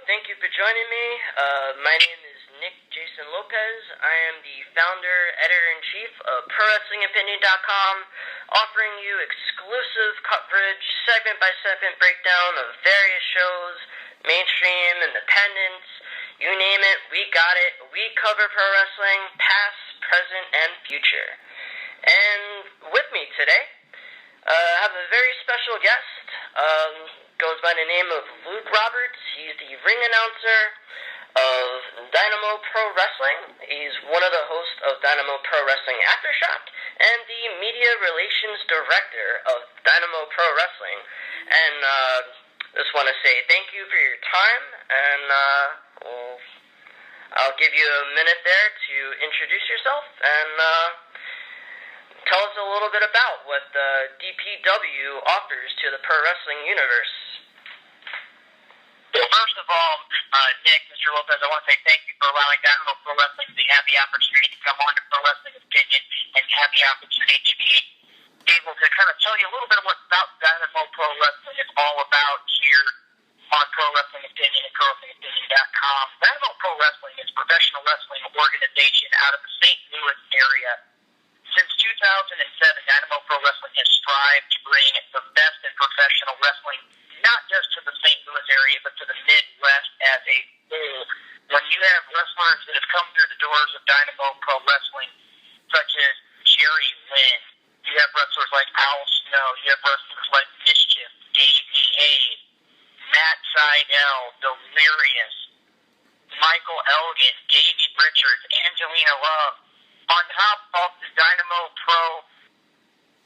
Thank you for joining me. My name is Nicholas Jason Lopez. I am the founder, editor-in-chief of ProWrestlingOpinion.com, offering you exclusive coverage, segment-by-segment breakdown of various shows, mainstream, independents, you name it, we got it. We cover pro wrestling, past, present, and future. And with me today, I have a very special guest. Goes by the name of Luke Roberts. He's the ring announcer of Dynamo Pro Wrestling. He's one of the hosts of Dynamo Pro Wrestling Aftershock and the media relations director of Dynamo Pro Wrestling. And just want to say thank you for your time, and I'll give you a minute there to introduce yourself and tell us a little bit about what DPW offers to the pro wrestling universe. Well, first of all, Nick, Mr. Lopez, I want to say thank you for allowing Dynamo Pro Wrestling to have the opportunity to come on to Pro Wrestling Opinion and have the opportunity to be able to kind of tell you a little bit about Dynamo Pro Wrestling is all about here on Pro Wrestling Opinion and ProWrestlingOpinion.com. Dynamo Pro Wrestling is a professional wrestling organization out of the St. Louis area. Since 2007, Dynamo Pro Wrestling has strived to bring the best in professional wrestling, not just to the St. Louis area, but to the Midwest as a whole. When you have wrestlers that have come through the doors of Dynamo Pro Wrestling, such as Jerry Lynn, you have wrestlers like Al Snow, you have wrestlers like Mischief, Davey Hayes, Matt Seidel, Delirious, Michael Elgin, Davey Richards, Angelina Love. On top of the Dynamo Pro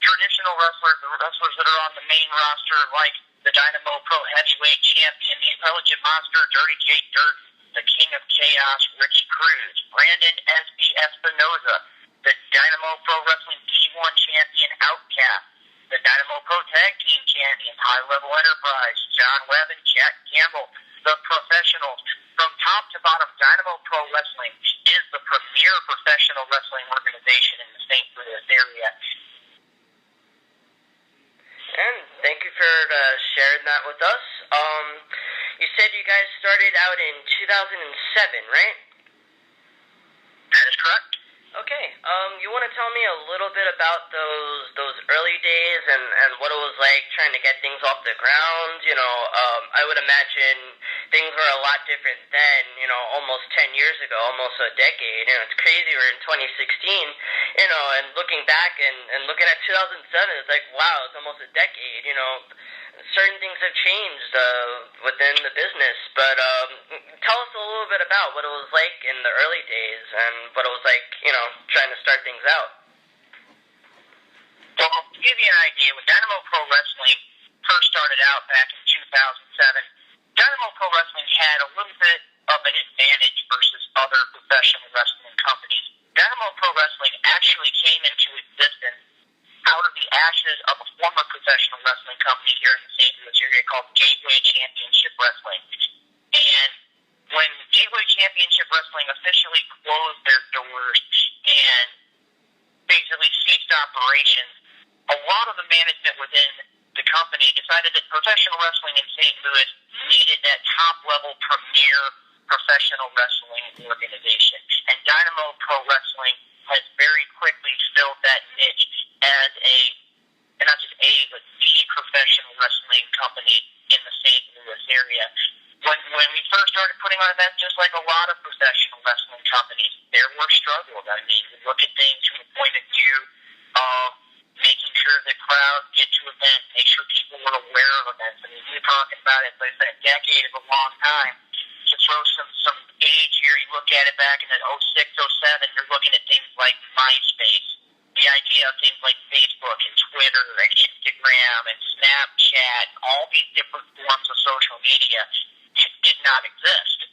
traditional wrestlers, the wrestlers that are on the main roster, like the Dynamo Pro Heavyweight Champion, the Intelligent Monster, Dirden, the King of Chaos, Ricky Cruz, Brandon S.B. Espinoza, the Dynamo Pro Wrestling D1 Champion, Outcast, the Dynamo Pro Tag Team Champion, High Level Enterprise, John Webb and Jack Campbell, the professionals. From top to bottom, Dynamo Pro Wrestling is the premier professional wrestling organization in the St. Louis area. And thank you for sharing that with us. You said you guys started out in 2007, right? That is correct. Okay. You want to tell me a little bit about those early days and what it was like trying to get things off the ground? You know, I would imagine things were a lot different then, you know, almost 10 years ago, almost a decade. You know, it's crazy we're in 2016, you know, and looking back and looking at 2007, it's like, wow, it's almost a decade, you know. Certain things have changed within the business, but tell us a little bit about what it was like in the early days and what it was like, you know, trying to start things out. Well, to give you an idea, when Dynamo Pro Wrestling first started out back in 2007, Dynamo Pro Wrestling had a little bit of an advantage versus other professional wrestling companies. Dynamo Pro Wrestling actually came into existence out of the ashes of a former professional wrestling company here in the St. Louis area called Gateway Championship Wrestling. And when Gateway Championship Wrestling officially closed their doors and basically ceased operations, a lot of the management within the company decided that professional wrestling in St. Louis needed that top-level premier professional wrestling organization. And Dynamo Pro Wrestling has very quickly filled that niche as and not just but the professional wrestling company in the St. Louis area. When we first started putting on events, just like a lot of professional wrestling companies, there were struggles. I mean, we look at things from the point of view of making sure that crowds get to events, make sure people were aware of events. I mean, we're talking about it, like I said, a decade is a long time. To throw some age here, you look at it back in the 06, 07, you're looking at things like MySpace. The idea of things like Facebook and Twitter and Instagram and Snapchat, all these different forms of social media did not exist.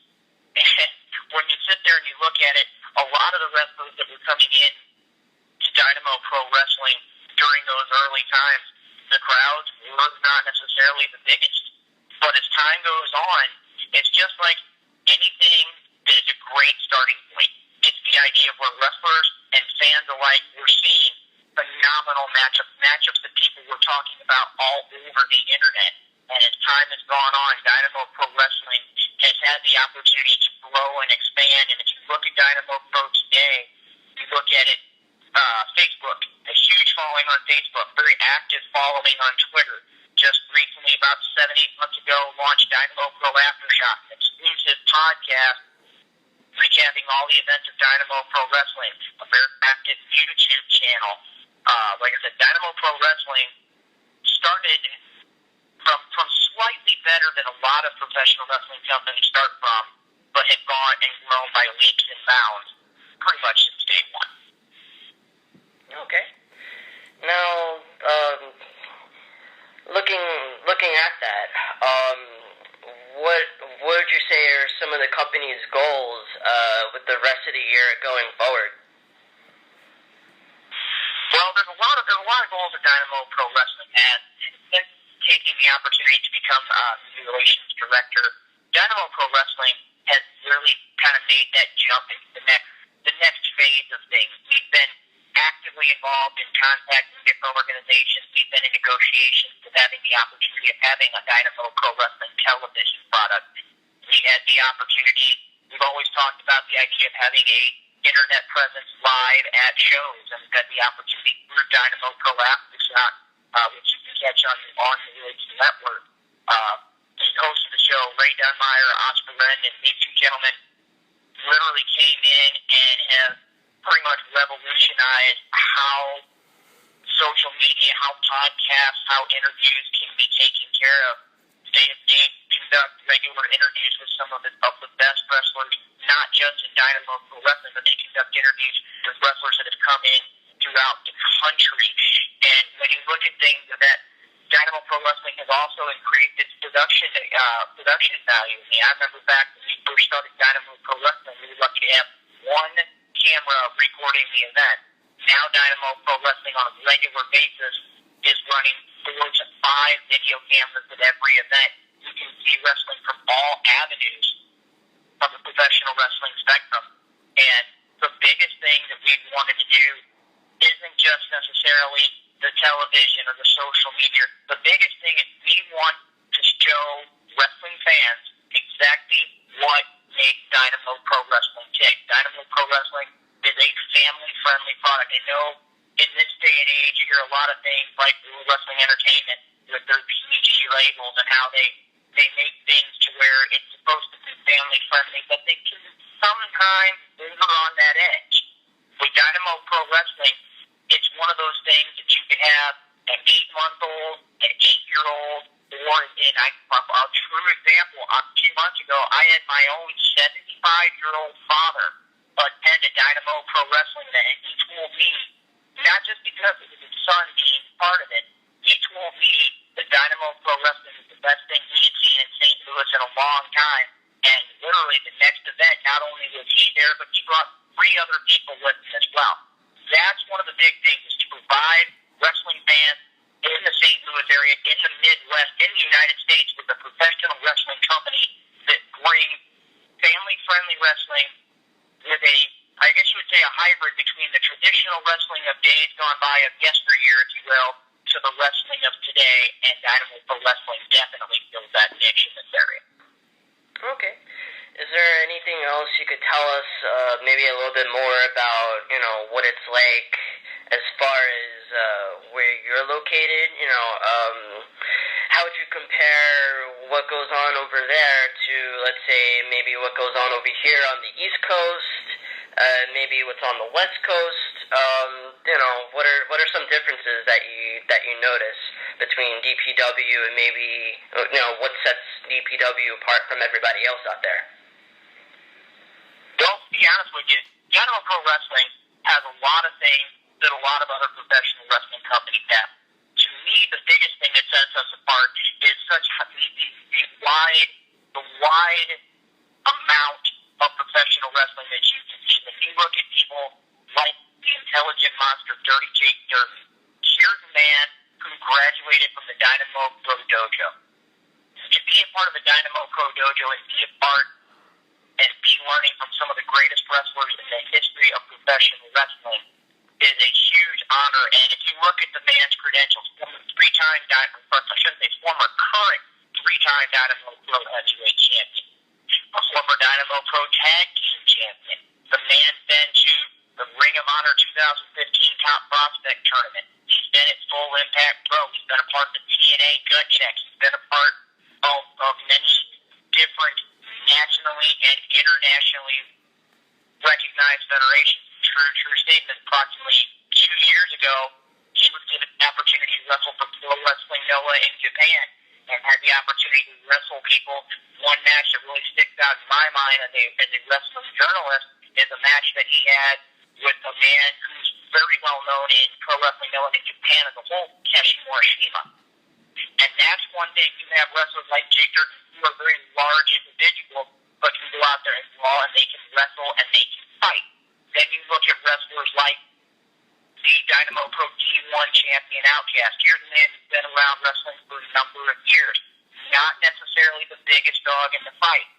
And when you sit there and you look at it, a lot of the wrestlers that were coming in to Dynamo Pro Wrestling during those early times, the crowds were not necessarily the biggest. But as time goes on, it's just like anything that is a great starting point. It's the idea of where wrestlers and fans alike were seeing phenomenal matchups that people were talking about all over the internet. And as time has gone on, Dynamo Pro Wrestling has had the opportunity to grow and expand. And if you look at Dynamo Pro today, you look at it, Facebook, a huge following on Facebook, very active following on Twitter. Just recently, about 7-8 months ago, launched Dynamo Pro Aftershock, an exclusive podcast recapping all the events of Dynamo Pro Wrestling, a very active YouTube channel. Like I said, Dynamo Pro Wrestling started from slightly better than a lot of professional wrestling companies start from, but had gone and grown by leaps and bounds pretty much since day one. Okay. Now, looking at that, what would you say are some of the company's goals with the rest of the year going forward? Well, there's a lot of goals that Dynamo Pro Wrestling has. Since taking the opportunity to become the relations director, Dynamo Pro Wrestling has really kind of made that jump into the next phase of things. We've been actively involved in contacting different organizations. We've been in negotiations with having the opportunity of having a Dynamo Pro Wrestling television product. We had the opportunity, we've always talked about the idea of having a internet presence live at shows, and we've got the opportunity through Dynamo Pro Aftershock, which you can catch on the Village Network. The host of the show, Ray Dunmeyer, Oscar Wren, and these two gentlemen literally came in and have pretty much revolutionized how social media, how podcasts, how interviews can be taken care of. They conduct regular interviews with some of the best wrestlers, not just in Dynamo Pro Wrestling, but they conduct interviews with wrestlers that have come in throughout the country. And when you look at things that Dynamo Pro Wrestling has also increased its production value. I mean, I remember back when we first started Dynamo Pro Wrestling, we were lucky to have one camera recording the event. Now Dynamo Pro Wrestling on a regular basis is running 4 to 5 video cameras at every event. You can see wrestling from all avenues of the professional wrestling spectrum. And the biggest thing that we've wanted to do isn't just necessarily the television or the social media. The biggest thing is we want to show wrestling fans exactly what makes Dynamo Pro Wrestling tick. Dynamo Pro Wrestling is a family-friendly product. I know in this day and age you hear a lot of things like wrestling entertainment with their PG labels and how they make things to where it's supposed to be family-friendly, but they can sometimes linger on that edge. With Dynamo Pro Wrestling, it's one of those things that you can have an 8-month-old, an 8-year-old, or a true example, 2 months ago, I had my own 75-year-old father attend a Dynamo Pro Wrestling event, and he told me, not just because of his son being part of it, he told me that Dynamo Pro Wrestling is the best thing he had seen in St. Louis in a long time, and literally the next event, not only was he there, but he brought 3 other people with him as well. That's one of the big things, is to provide wrestling fans in the St. Louis area, in the Midwest, in the United States, with a professional wrestling company that brings family-friendly wrestling with a, I guess you would say, a hybrid between the traditional wrestling of days gone by, of yesteryear, if you will, to the wrestling of today, and Dynamo Pro Wrestling definitely fills that niche in this area. Okay. Is there anything else you could tell us, maybe a little bit more about, what it's like as far as where you're located? How would you compare what goes on over there to, let's say, maybe what goes on over here on the East Coast, maybe what's on the West Coast? What are some differences that you notice between DPW and maybe, what sets DPW apart from everybody else out there? Well, to be honest with you, Dynamo Pro Wrestling has a lot of things that a lot of other professional wrestling companies have. To me, the biggest thing that sets us apart is such the wide amount of professional wrestling that you can see. When you look at people like the intelligent monster, Dirty Jake Dirden, here's a man who graduated from the Dynamo Pro Dojo. To be a part of the Dynamo Pro Dojo and be a part and be learning from some of the greatest wrestlers in the history of professional wrestling is a huge honor. And if you look at the man's credentials, former current 3-time Dynamo Pro Heavyweight champion, a Dynamo Pro Tag Team Champion. The man's been to the Ring of Honor 2015 Top Prospect Tournament. He's been at Full Impact Pro. He's been a part of the TNA Gut Check. He's been a part of many different nationally and internationally recognized federations. True statement. Approximately 2 years ago, he was given the opportunity to wrestle for Pro Wrestling Noah in Japan and had the opportunity to wrestle people. One match that really sticks out in my mind as a wrestling journalist is a match that he had with a man who's very well known in Pro Wrestling Noah in Japan as a whole, Keshi Morishima. And that's one thing. You have wrestlers like Jake Dirden who are very large individuals, but can go out there and brawl, and they can wrestle, and they can fight. Then you look at wrestlers like the Dynamo Pro D1 champion Outcast. Here's a man who's been around wrestling for a number of years. Not necessarily the biggest dog in the fight,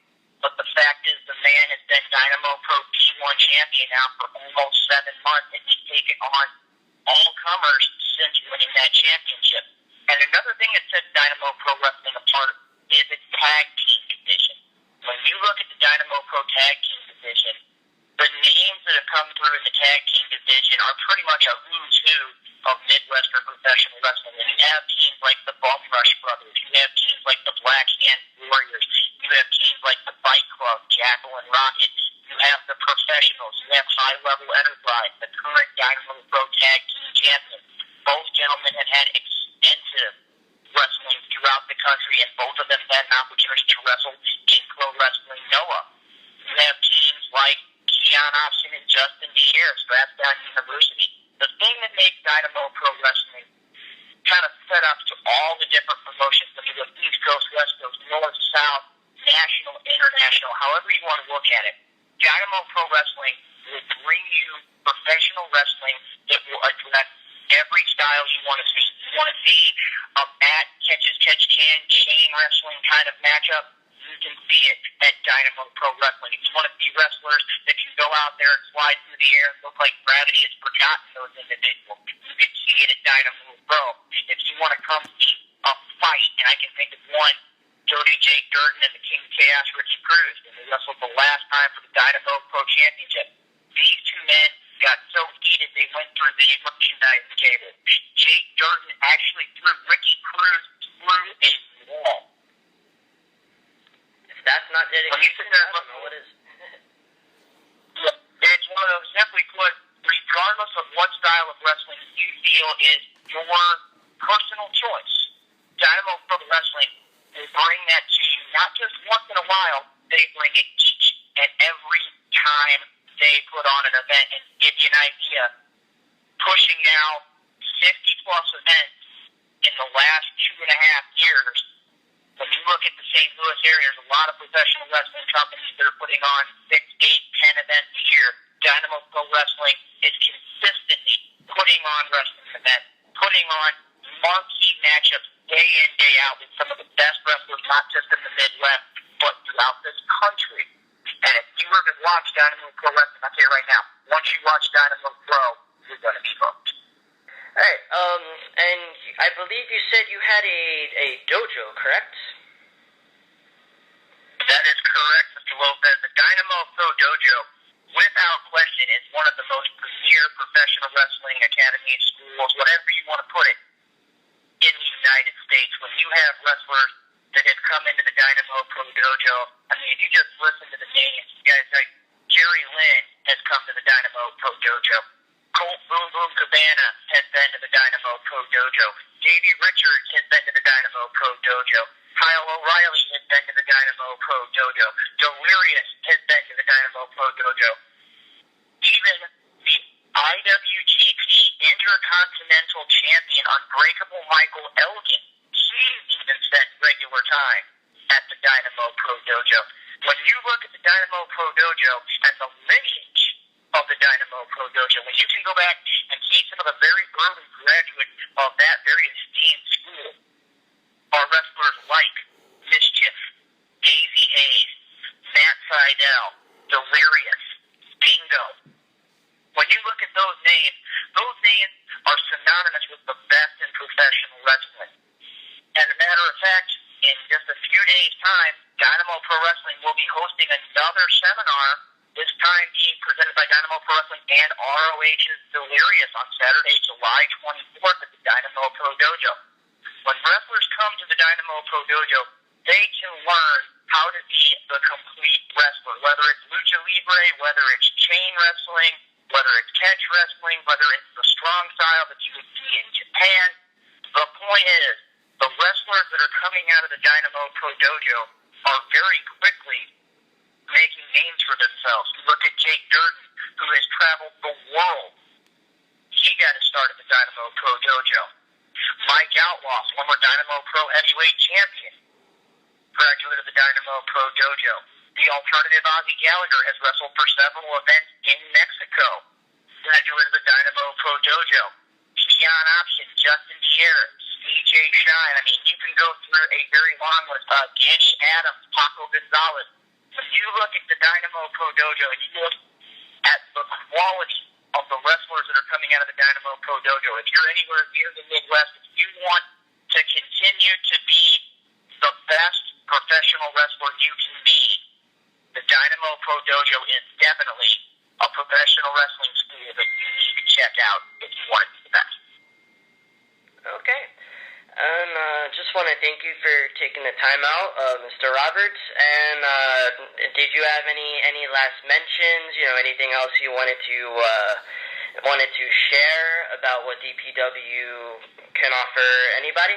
but the fact is the man has been Dynamo Pro D1 champion now for almost 7 months, and he's taken on all comers since winning that championship. And another thing that sets Dynamo Pro Wrestling apart is its tag team division. When you look at the Dynamo Pro tag team division, the names that have come through in the tag team division are pretty much a who's who of Midwestern professional wrestling. And you have teams like the Bum Rush Brothers. You have teams like the Black Hand Warriors. You have teams like the Fight Club, Jackal and Rocket. You have the Professionals. You have High Level Enterprise, the current Dynamo Pro tag team champions. Both gentlemen have had extensive wrestling throughout the country, and both of them had an opportunity to wrestle in Pro Wrestling Noah. You have teams like Keon Option and Justin Dier, Strathdown University. The thing that makes Dynamo Pro Wrestling kind of set up to all the different promotions, when you look East Coast, West Coast, North, South, national, international, however you want to look at it, Dynamo Pro Wrestling will bring you professional wrestling that will address every style you want to see. You want to see a mat, catch-as-catch-can, chain wrestling kind of matchup, you can see it at Dynamo Pro Wrestling. If you want to see wrestlers that can go out there and slide through the air and look like gravity has forgotten those individuals, you can see it at Dynamo Pro. If you want to come see a fight, and I can think of one, Dirty Jake Dirden and the King of Chaos, Ricky Cruz, and they wrestled the last time for the Dynamo Pro Championship. These two men got so heated they went through the merchandising table. Jake Dirden actually threw Ricky Cruz through a wall. If that's not dedication, I don't know what is. It's one of those, simply put, regardless of what style of wrestling you feel is your personal choice, Dynamo Pro Wrestling will bring that to you, not just once in a while, they bring it each and every time they put on an event. And to give you an idea, pushing now 50-plus events in the last 2.5 years. When you look at the St. Louis area, there's a lot of professional wrestling companies that are putting on 6, 8, 10 events a year. Dynamo Pro Wrestling is consistently putting on wrestling events, putting on marquee matchups day in, day out with some of the best wrestlers, not just in the Midwest, but throughout this country. And if you were to watch Dynamo Pro Wrestling, I'll tell you right now, once you watch Dynamo Pro, you're going to be hooked. Alright, and I believe you said you had a dojo, correct? That is correct, Mr. Lopez. The Dynamo Pro Dojo, without question, is one of the most premier professional wrestling academies, schools, whatever you want to put it, in the United States. When you have wrestlers that have come into the Dynamo Pro Dojo, I mean, if you just listen to the names, you guys like Jerry Lynn has come to the Dynamo Pro Dojo. Colt Boom Boom Cabana has been to the Dynamo Pro Dojo. Davey Richards has been to the Dynamo Pro Dojo. Kyle O'Reilly has been to the Dynamo Pro Dojo. Delirious has been to the Dynamo Pro Dojo. Even the IWGP Intercontinental Champion, Unbreakable Michael Elgin, he's even spent regular time at the Dynamo Pro Dojo. When you look at the Dynamo Pro Dojo and the lineage of the Dynamo Pro Dojo, when you can go back and see some of the very early graduates of that very esteemed school are wrestlers like Mischief, Daisy Hayes, Matt Seidel, Delirious, Bingo. When you look at those names are synonymous with the best in professional wrestling. As a matter of fact, in just a few days' time, Dynamo Pro Wrestling will be hosting another seminar, this time being presented by Dynamo Pro Wrestling and ROH's Delirious on Saturday, July 24th at the Dynamo Pro Dojo. When wrestlers come to the Dynamo Pro Dojo, they can learn how to be the complete wrestler, whether it's lucha libre, whether it's chain wrestling, whether it's catch wrestling, whether it's the strong style that you would see in Japan. The point is, the wrestlers that are coming out of the Dynamo Pro Dojo are very quickly making names for themselves. You look at Jake Dirden, who has traveled the world. He got his start at the Dynamo Pro Dojo. Mike Outlaw, former Dynamo Pro Heavyweight Champion, graduate of the Dynamo Pro Dojo. The alternative Ozzy Gallagher has wrestled for several events in Mexico, graduate of the Dynamo Pro Dojo. Keon Option, Justin Dier, CJ Shine. I mean, you can go through a very long list. Danny Adams, Paco Gonzalez. When you look at the Dynamo Pro Dojo and you look at the quality of the wrestlers that are coming out of the Dynamo Pro Dojo, if you're anywhere near the Midwest, if you want to continue to be the best professional wrestler you can be, the Dynamo Pro Dojo is definitely a professional wrestling school that you need to check out if you want to be the best. Okay. And just want to thank you for taking the time out, Mr. Roberts. And did you have any last mentions? You know, anything else you wanted to share about what DPW can offer anybody?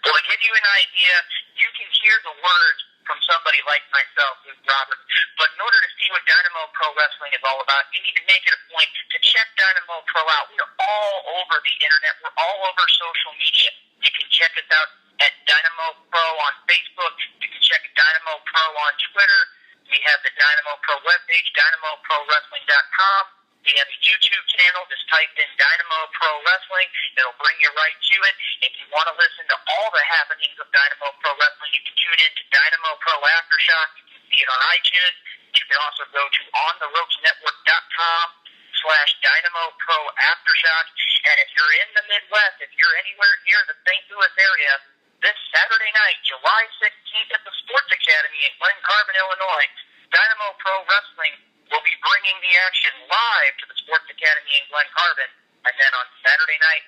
Well, to give you an idea, you can hear the words from somebody like myself, Luke Roberts, but in order to see what Dynamo Pro Wrestling is all about, you need to make it a point to check Dynamo Pro out. We're all over the internet. We're all over social media. You can check us out at Dynamo Pro on Facebook. You can check Dynamo Pro on Twitter. We have the Dynamo Pro webpage, dynamoprowrestling.com. We have a YouTube channel. Just type in Dynamo Pro Wrestling. It'll bring you right to it. If you want to listen to all the happenings of Dynamo Pro Wrestling, you can tune in to Dynamo Pro Aftershock. You can see it on iTunes. You can also go to ontheropesnetwork.com/Dynamo Pro Aftershock. And if you're in the Midwest, if you're anywhere near the St. Louis area, this Saturday night, July 16th at the Sports Academy in Glen Carbon, Illinois, Dynamo Pro Wrestling will be bringing the action live to the Sports Academy in Glen Carbon. And then on Friday night,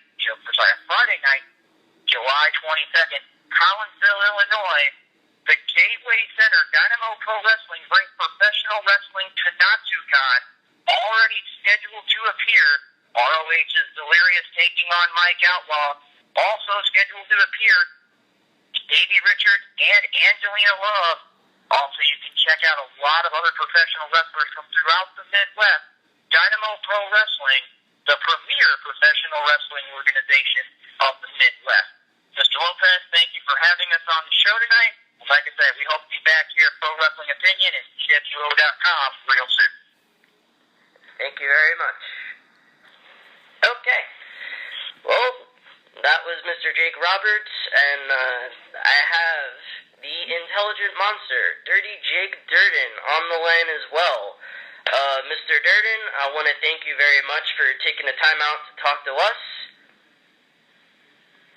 July 22nd, Collinsville, Illinois, the Gateway Center, Dynamo Pro Wrestling brings professional wrestling to Natsucon, already scheduled to appear. ROH's Delirious taking on Mike Outlaw, also scheduled to appear. Davey Richards and Angelina Love. Also, you can check out a lot of other professional wrestlers from throughout the Midwest. Dynamo Pro Wrestling, the premier professional wrestling organization of the Midwest. Mr. Lopez, thank you for having us on the show tonight. Like I said, we hope to be back here at Pro Wrestling Opinion and PWO.com real soon. Thank you very much. Okay. Well, that was Mr. Jake Roberts, and I have the intelligent monster, Dirty Jake Dirden, on the line as well. Mr. Dirden, I want to thank you very much for taking the time out to talk to us.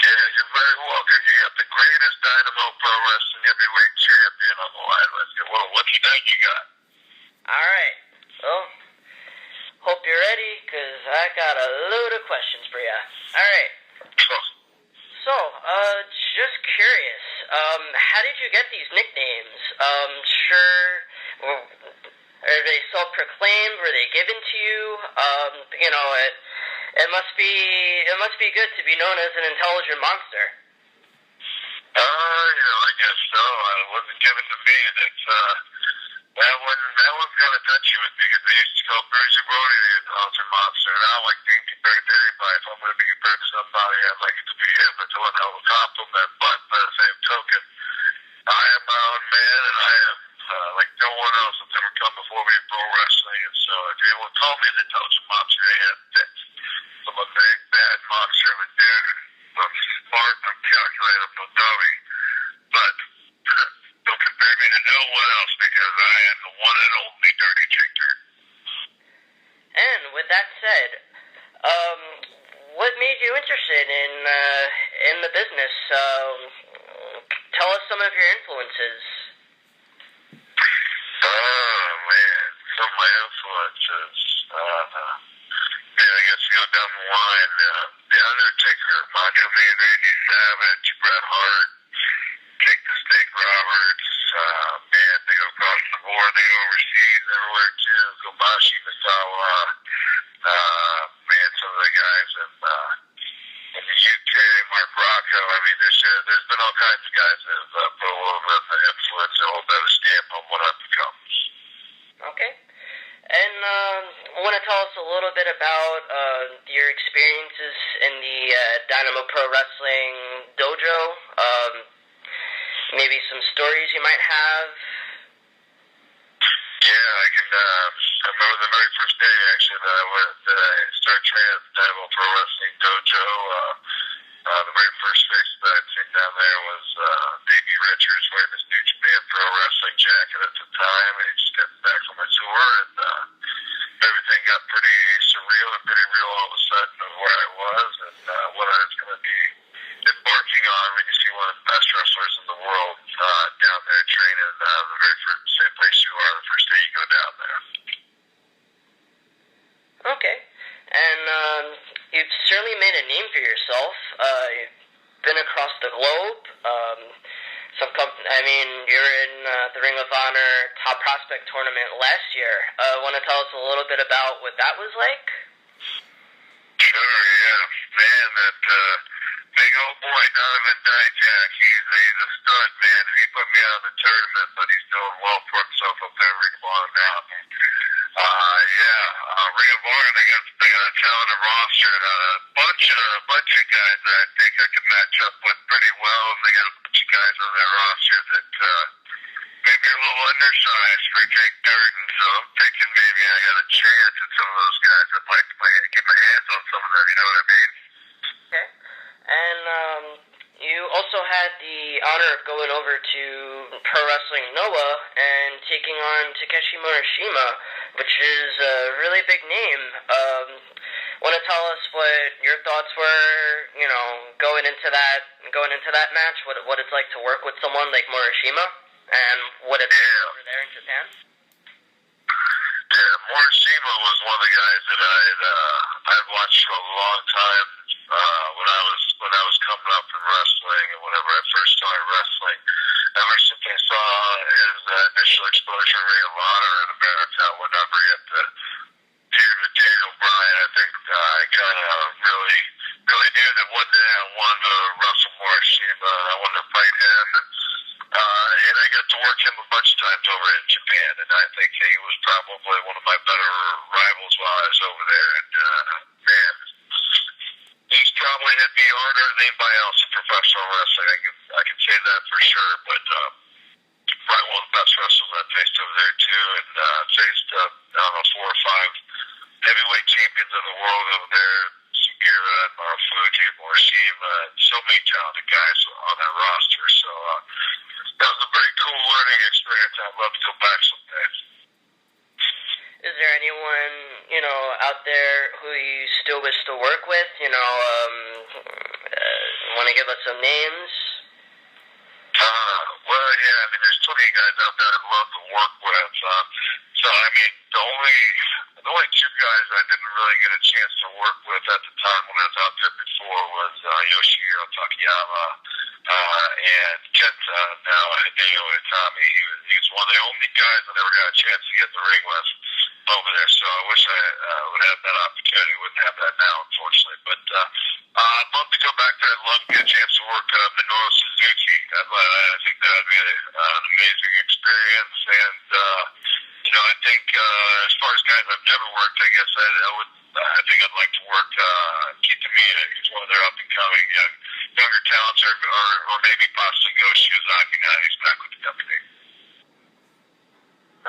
Yeah, you're very welcome. You got the greatest Dynamo Pro Wrestling heavyweight champion on the line with you. Well, what do you think you got? All right. Well, hope you're ready, because I got a load of questions for you. All right. So, just curious, how did you get these nicknames? Are they self-proclaimed? Were they given to you? It must be good to be known as an intelligent monster. I guess so. It wasn't given to me. That one's kind of touchy with me, because they used to call Bruiser Brody the intelligent monster, and I don't like being compared to anybody. If I'm going to be compared to somebody, I'd like it to be him. It's one hell of a compliment, but by the same token, I am my own man, and I am like no one else that's ever come before me in pro wrestling, and so if anyone called me an intelligent monster, they had that. I'm a big, bad monster of a dude, and I'm smart, I'm calculated, I'm no dummy, but don't compare me to no one else, because I am the one and only Dirty Jake Dirden. And with that said, what made you interested in the business? Tell us some of your influences. Dynamo Pro Wrestling dojo. Maybe some stories you might have. Yeah, I can. I remember the very first day actually that I started training at the Dynamo Pro Wrestling dojo. The very first face that I'd seen down there was Davey Richards wearing his New Japan Pro Wrestling jacket at the time, and he just got back from a tour, and everything got pretty surreal and pretty real all of a sudden of where I was and what I was going to be embarking on when you see one of the best wrestlers in the world down there training the very first, same place you are the first day you go down there. Okay. And you've certainly made a name for yourself. You've been across the globe. You're in the Ring of Honor Top Prospect Tournament last year. Want to tell us a little bit about what that was like? Sure, yeah. Man, that big old boy, Donovan Dijak, he's a stud, man, and he put me out of the tournament, but he's doing well for himself up there in Ring of Honor now. Ring of Honor, they got a talented roster, and a bunch of guys that I think I can match up with pretty well, and they got a bunch of guys on their roster that maybe a little undersized for Jake Dirden, so I'm thinking maybe I got a chance at some of those guys. I'd like to get my hands on some of them, you know what I mean? Okay. And you also had the honor of going over to Pro Wrestling Noah and taking on Takeshi Morishima, which is a really big name. Want to tell us what your thoughts were, going into that match, what it's like to work with someone like Morishima, and what it's like over there in Japan? Yeah, Morishima was one of the guys that I'd watched for a long time when I was coming up in wrestling, and whenever I first started wrestling. Ever since I saw his initial exposure to Ring of Honor in America, whenever he had the feud with Daniel Bryan, I think I kind of really knew that one day I wanted to wrestle Morishima, and I wanted to fight him, and I got to work him a bunch of times over in Japan, and I think he was probably one of my better rivals while I was over there, and man, he's probably hit me harder than anybody else in professional wrestling. I can say that for sure, but probably one of the best wrestlers I've faced over there too, and faced I don't know 4 or 5 heavyweight champions of the world over there, Sugiura, Marufuji, Morishima, and so many talented guys on that roster. So that was a very cool learning experience. I'd love to go back someday. Is there anyone, out there who you still wish to work with? Want to give us some names? Well, yeah, there's plenty of guys out there I'd love to work with. The only 2 guys I didn't really get a chance to work with at the time when I was out there before was Yoshihiro Takayama and Kenta, now Hideo Itami. He was one of the only guys I never got a chance to get in the ring with over there, so I wish I would have that opportunity. Wouldn't have that now, unfortunately. But I'd love to go back there. I'd love to get a chance to work Minoru Suzuki. I think that would be an amazing experience, and I think as far as guys I've never worked, I guess I think I'd like to work Kitamina. He's one of their up and coming younger talents, or maybe possibly Go Shiozaki now he's back with the company.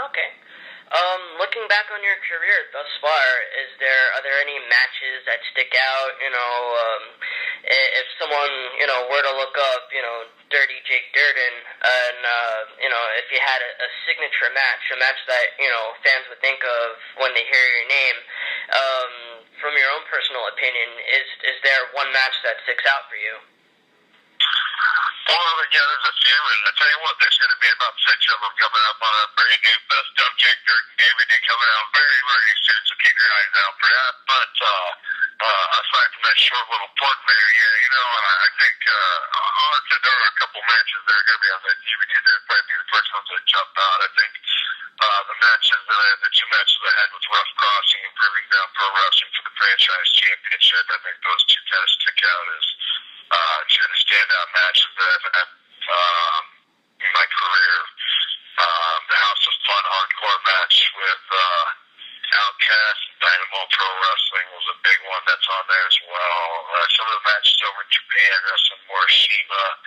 Okay. Looking back on your career thus far, are there any matches that stick out? If someone, were to look up, Dirty Jake Dirden, and, if you had a signature match, a match that, fans would think of when they hear your name, from your own personal opinion, is there one match that sticks out for you? Well, yeah, there's a few, and I tell you what, there's going to be about 6 of them coming up on a brand new Best of Jake Dirden DVD coming out very, very soon, so keep your eyes out for that. But aside from that short little plug there, I think honestly, there are a couple matches that are going to be on that DVD that are probably the first ones that jump out. I think the 2 matches I had with Rough Crossing and Proving Down Pro Wrestling for the franchise championship, I think those 2 kind of stick out as the standout matches that I've had in my career. The House of Fun hardcore match with Outcast and Dynamo Pro Wrestling was a big one. one that's on there as well. Some of the matches over in Japan, wrestling Morishima,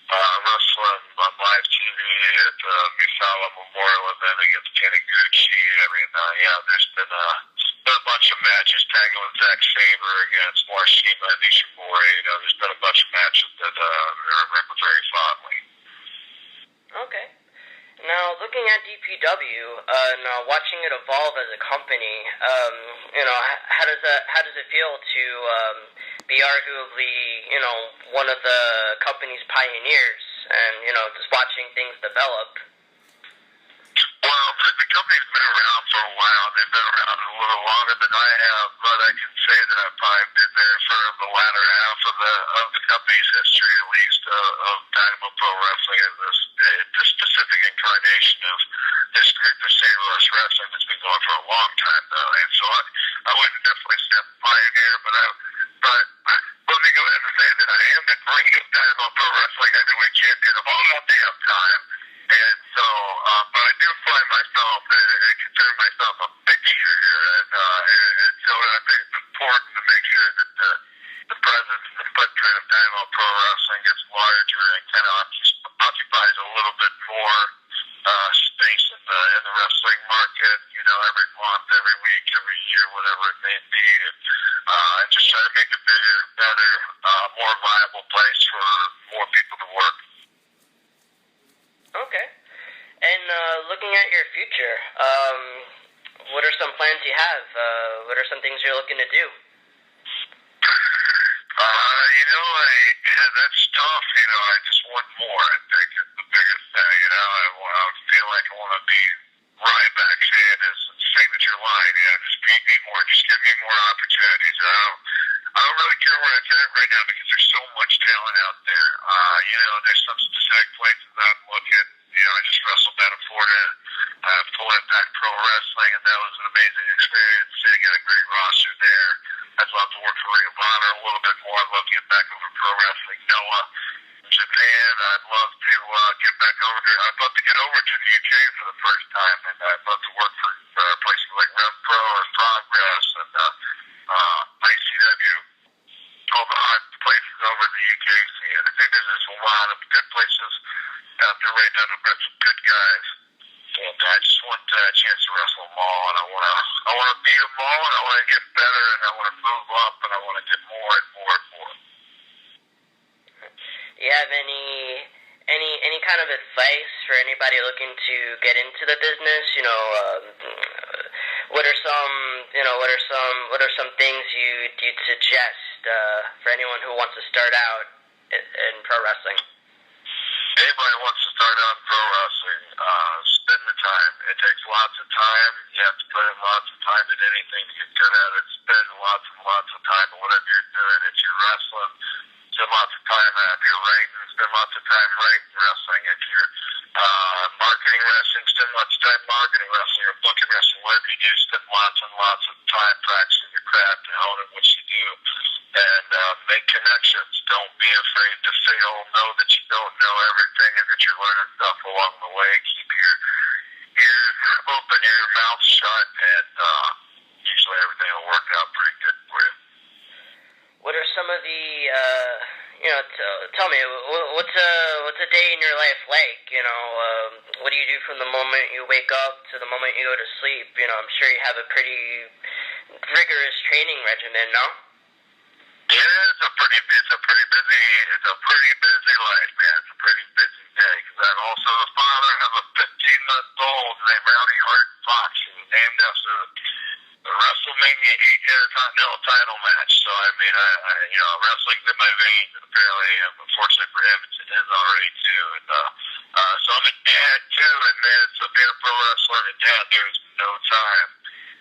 wrestling on live TV at the Misawa Memorial event against Taniguchi. I mean, there's been a bunch of matches. Tango and Zack Sabre against Morishima and Nishimori. There's been a bunch of matches that I remember very fondly. Okay. Now, looking at DPW, now watching it evolve as a company, how does it feel to be arguably, one of the company's pioneers, and just watching things develop? Well, the company's been around for a while. They've been around a little longer than I have, but I can say that I've probably been there for the latter half of the company's history, at least, of Dynamo Pro Wrestling as this specific incarnation of this group of St. Louis wrestling that's been going for a long time, though. And so I wouldn't definitely say I'm a pioneer, but let me go ahead and say that I am the greatest Dynamo Pro Wrestling heavyweight champion of all damn time. And so, but I do find myself and consider myself a fixture here, and so I think it's important to make sure that the presence and the footprint of Dynamo Pro Wrestling gets larger and kind of occupies a little bit more space in the wrestling market. Every month, every week, every year, whatever it may be, and just try to make a bigger, better, more viable place for more people to work. Okay. And looking at your future, what are some plans you have? What are some things you're looking to do? That's tough. I just want more, I think, is the biggest thing. I feel like I want to be Ryback saying his signature line, just beat me more, just give me more opportunities. I don't really care where it's at right now because there's so much talent out there. There's some specific places I'm looking. I just wrestled down in Florida, Full Impact Pro Wrestling, and that was an amazing experience. They got a great roster there. I'd love to work for Ring of Honor a little bit more. I'd love to get back over to Pro Wrestling Noah. Japan, I'd love to get back over there. I'd love to get over to the UK for the first time, and I'd love to work for places like RevPro or Progress and ICW. All the hot places over in the UK scene. I think there's just a lot of good places out there right now to get some good guys. And I just want a chance to wrestle them all, and I want to beat them all, and I want to get better, and I want to move up, and I want to get more and more and more. Do you have any kind of advice for anybody looking to get into the business? What are some things you'd suggest for anyone who wants to start out in pro wrestling? Anybody who wants to start out in pro wrestling, spend the time. It takes lots of time. You have to put in lots of time in anything to get good at it. Spend lots and lots of time in whatever you're doing. If you're wrestling, spend lots of time at it. If you're writing, spend lots of time writing wrestling. If you're marketing wrestling, spend lots of time marketing wrestling or booking wrestling. Whatever you do, spend lots and lots of time practicing your craft and honing what you do. And make connections. Don't be afraid to fail. Know that you don't know everything and that you're learning stuff along the way. Keep your ears open, your mouth shut, and usually everything will work out pretty good for you. What are some of the, tell me, what's a day in your life like? What do you do from the moment you wake up to the moment you go to sleep? I'm sure you have a pretty rigorous training regimen, no? Yeah, it's a pretty busy life, man. It's a pretty busy day because I'm also the father of a 15-month-old named Rowdy Hart Fox, who's named after the WrestleMania 8 Intercontinental title match. So I mean, wrestling's in my veins, and apparently, unfortunately for him, it's in his already too. And so I'm a dad too, and man, so being a pro wrestler and a dad, there's no time.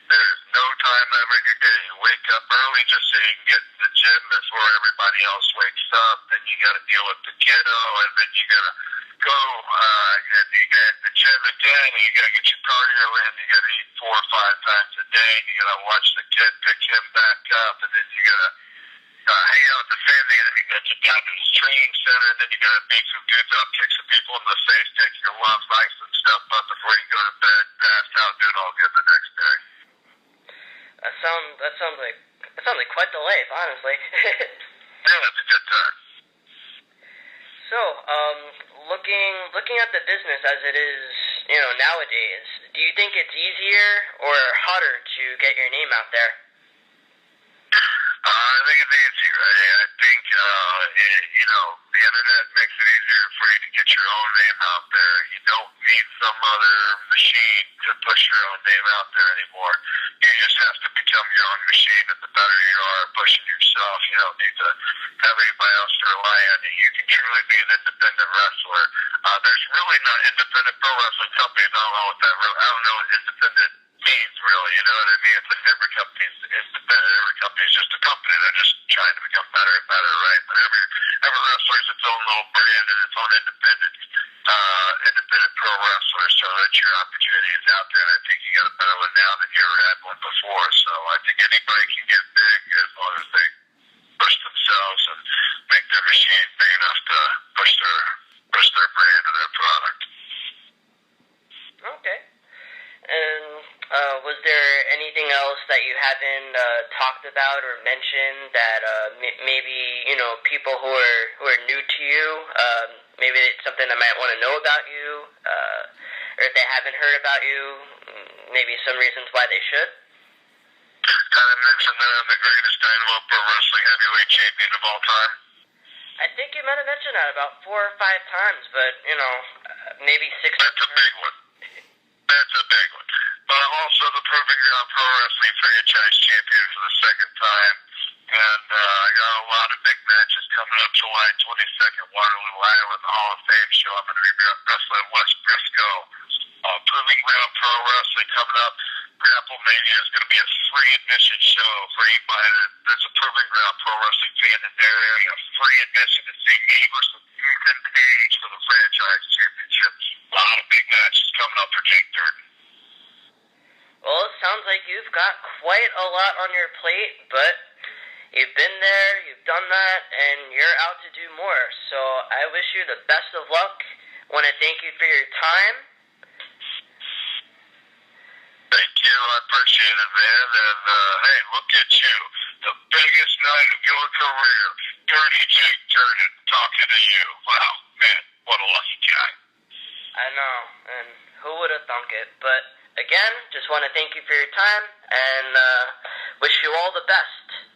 There's no time ever in your day. You wake up early just so you can get to the gym before everybody else wakes up. Then you got to deal with the kiddo, and then you got to go and you get the gym again, and you got to get your cardio in. You got to eat 4 or 5 times a day. And you got to watch the kid pick him back up, and then you got to hang out with the family, and then you got to get down to the training center, and then you got to beat some dudes up, kick some people in the face, take your love life and stuff up before you go to bed, pass out, do it all good the next day. That sounds like quite the life, honestly. Yeah, it's a good time. So, looking at the business as it is, nowadays, do you think it's easier or harder to get your name out there? I think it's easier. I think, the internet makes it easier for you to get your own name out there. You don't need some other machine to push your own name out there anymore. You just have to become your own machine, and the better you are at pushing yourself, you don't need to have anybody else to rely on you. You can truly be an independent wrestler. There's really not independent pro wrestling companies. I don't know what independent means, really. You know what I mean? It's like every company's independent. Every company's just a company. They're just trying to become better and better, right? But every wrestler's its own little brand and its own independent pro wrestler. So that's your opportunity is out there, and I think you got a better one now than you ever had one before. So I think anybody can get big as long as they push themselves and make their machine big enough to push their brand or their product. Okay. And was there anything else that you haven't talked about or mentioned that maybe people who are new to you, maybe it's something they might want to know about you, or if they haven't heard about you, maybe some reasons why they should? I mentioned that I'm the greatest Dynamo Pro Wrestling heavyweight champion of all time. I think you might have mentioned that about 4 or 5 times, but maybe 6. That's a big one. That's a big one. But I'm also the Proving Ground Pro Wrestling franchise champion for the second time. And I got a lot of big matches coming up July 22nd, Waterloo, Iowa, the Hall of Fame show. I'm going to be wrestling West Briscoe. Proving Ground Pro Wrestling coming up. Grapple Mania is going to be a free admission show for anybody that's a Proving Ground Pro Wrestling fan in their area. Free admission to see me versus Ethan Page for the franchise championship. A lot of big matches coming up for Jake Dirden. Well, it sounds like you've got quite a lot on your plate, but you've been there, you've done that, and you're out to do more. So I wish you the best of luck. I want to thank you for your time. Thank you. I appreciate it, man. And, hey, look at you. The biggest night of your career. Dirty Jake Dirden talking to you. Wow, man, what a lucky guy. I know, and who would have thunk it? But again, just want to thank you for your time and wish you all the best.